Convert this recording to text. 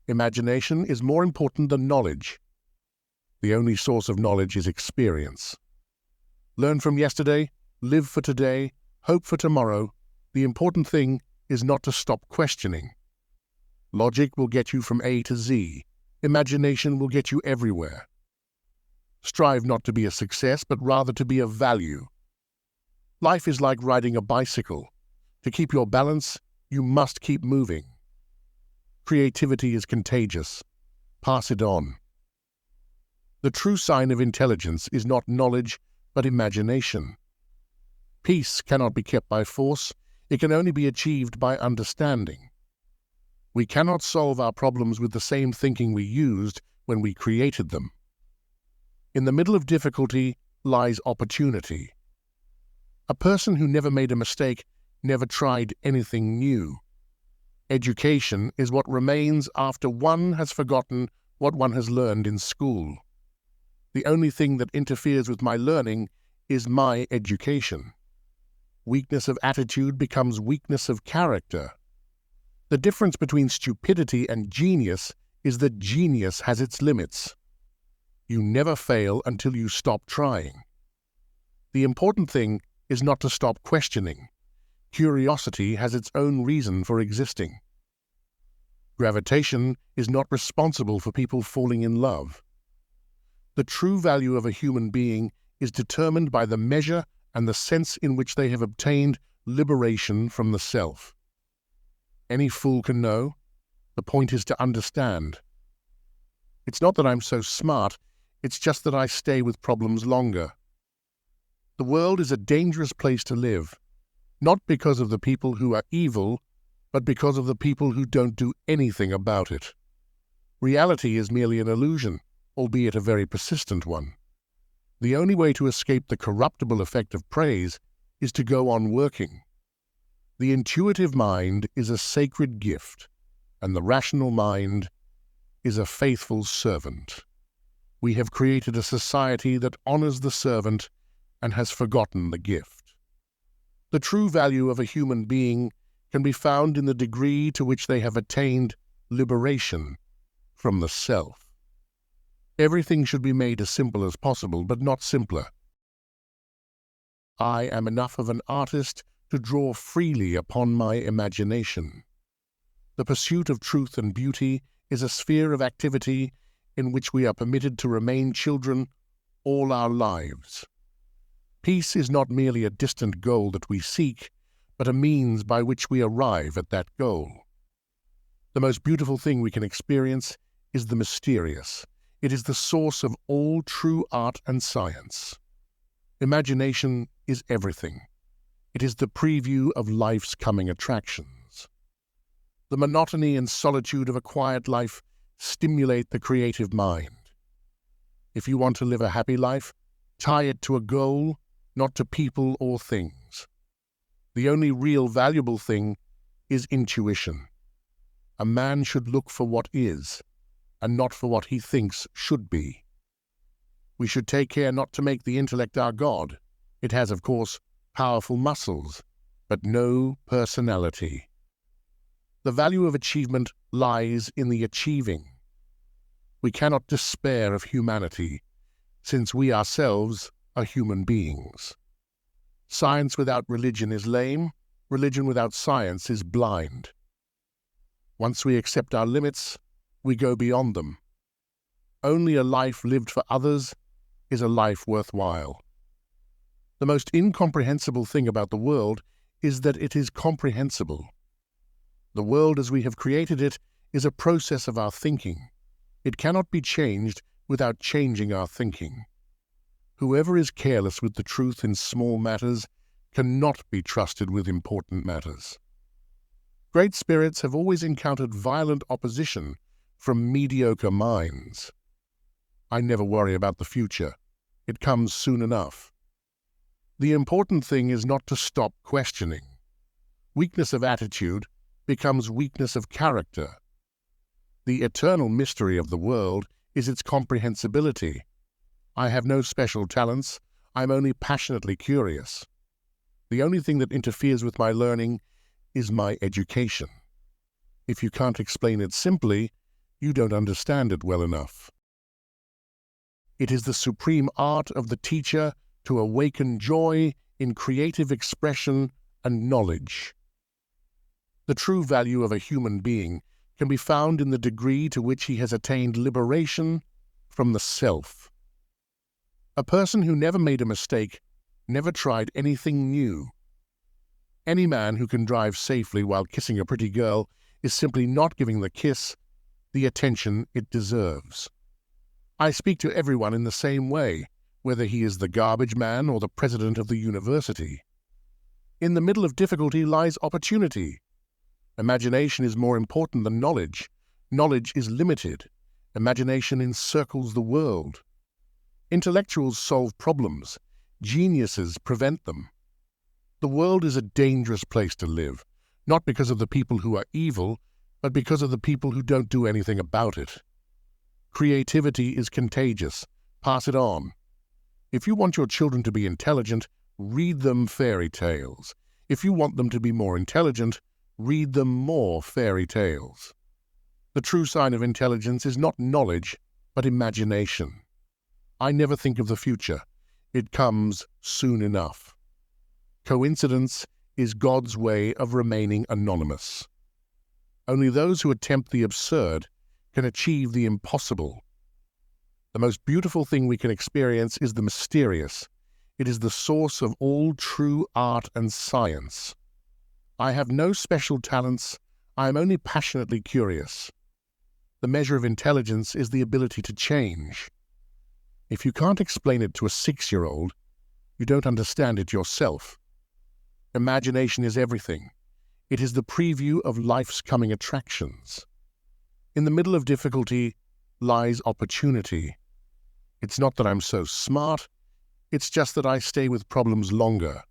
Imagination is more important than knowledge. The only source of knowledge is experience. Learn from yesterday, live for today, hope for tomorrow. The important thing is not to stop questioning. Logic will get you from A to Z. Imagination will get you everywhere. Strive not to be a success, but rather to be of value. Life is like riding a bicycle. To keep your balance, you must keep moving. Creativity is contagious. Pass it on. The true sign of intelligence is not knowledge, but imagination. Peace cannot be kept by force. It can only be achieved by understanding. We cannot solve our problems with the same thinking we used when we created them. In the middle of difficulty lies opportunity. A person who never made a mistake never tried anything new. Education is what remains after one has forgotten what one has learned in school. The only thing that interferes with my learning is my education. Weakness of attitude becomes weakness of character. The difference between stupidity and genius is that genius has its limits. You never fail until you stop trying. The important thing is not to stop questioning. Curiosity has its own reason for existing. Gravitation is not responsible for people falling in love. The true value of a human being is determined by the measure and the sense in which they have obtained liberation from the self. Any fool can know. The point is to understand. It's not that I'm so smart, it's just that I stay with problems longer. The world is a dangerous place to live, not because of the people who are evil, but because of the people who don't do anything about it. Reality is merely an illusion, albeit a very persistent one. The only way to escape the corruptible effect of praise is to go on working. The intuitive mind is a sacred gift, and the rational mind is a faithful servant. We have created a society that honors the servant and has forgotten the gift. The true value of a human being can be found in the degree to which they have attained liberation from the self. Everything should be made as simple as possible, but not simpler. I am enough of an artist to draw freely upon my imagination. The pursuit of truth and beauty is a sphere of activity in which we are permitted to remain children all our lives. Peace is not merely a distant goal that we seek, but a means by which we arrive at that goal. The most beautiful thing we can experience is the mysterious. It is the source of all true art and science. Imagination is everything. It is the preview of life's coming attractions. The monotony and solitude of a quiet life stimulate the creative mind. If you want to live a happy life, tie it to a goal, not to people or things. The only real valuable thing is intuition. A man should look for what is, and not for what he thinks should be. We should take care not to make the intellect our god. It has, of course, powerful muscles, but no personality. The value of achievement lies in the achieving. We cannot despair of humanity, since we ourselves are human beings. Science without religion is lame. Religion without science is blind. Once we accept our limits, we go beyond them. Only a life lived for others is a life worthwhile. The most incomprehensible thing about the world is that it is comprehensible. The world as we have created it is a process of our thinking. It cannot be changed without changing our thinking. Whoever is careless with the truth in small matters cannot be trusted with important matters. Great spirits have always encountered violent opposition from mediocre minds. I never worry about the future. It comes soon enough. The important thing is not to stop questioning. Weakness of attitude becomes weakness of character. The eternal mystery of the world is its comprehensibility. I have no special talents. I'm only passionately curious. The only thing that interferes with my learning is my education. If you can't explain it simply, You don't understand it well enough. It is the supreme art of the teacher to awaken joy in creative expression and knowledge. The true value of a human being can be found in the degree to which he has attained liberation from the self. A person who never made a mistake never tried anything new. Any man who can drive safely while kissing a pretty girl is simply not giving the kiss the attention it deserves. I speak to everyone in the same way, whether he is the garbage man or the president of the university. In the middle of difficulty lies opportunity. Imagination is more important than knowledge. Knowledge is limited. Imagination encircles the world. Intellectuals solve problems. Geniuses prevent them. The world is a dangerous place to live, not because of the people who are evil, but because of the people who don't do anything about it. Creativity is contagious. Pass it on. If you want your children to be intelligent, read them fairy tales. If you want them to be more intelligent, read them more fairy tales. The true sign of intelligence is not knowledge, but imagination. I never think of the future. It comes soon enough. Coincidence is God's way of remaining anonymous. Only those who attempt the absurd can achieve the impossible. The most beautiful thing we can experience is the mysterious. It is the source of all true art and science. I have no special talents. I am only passionately curious. The measure of intelligence is the ability to change. If you can't explain it to a 6-year-old, you don't understand it yourself. Imagination is everything. It is the preview of life's coming attractions. In the middle of difficulty lies opportunity. It's not that I'm so smart, it's just that I stay with problems longer.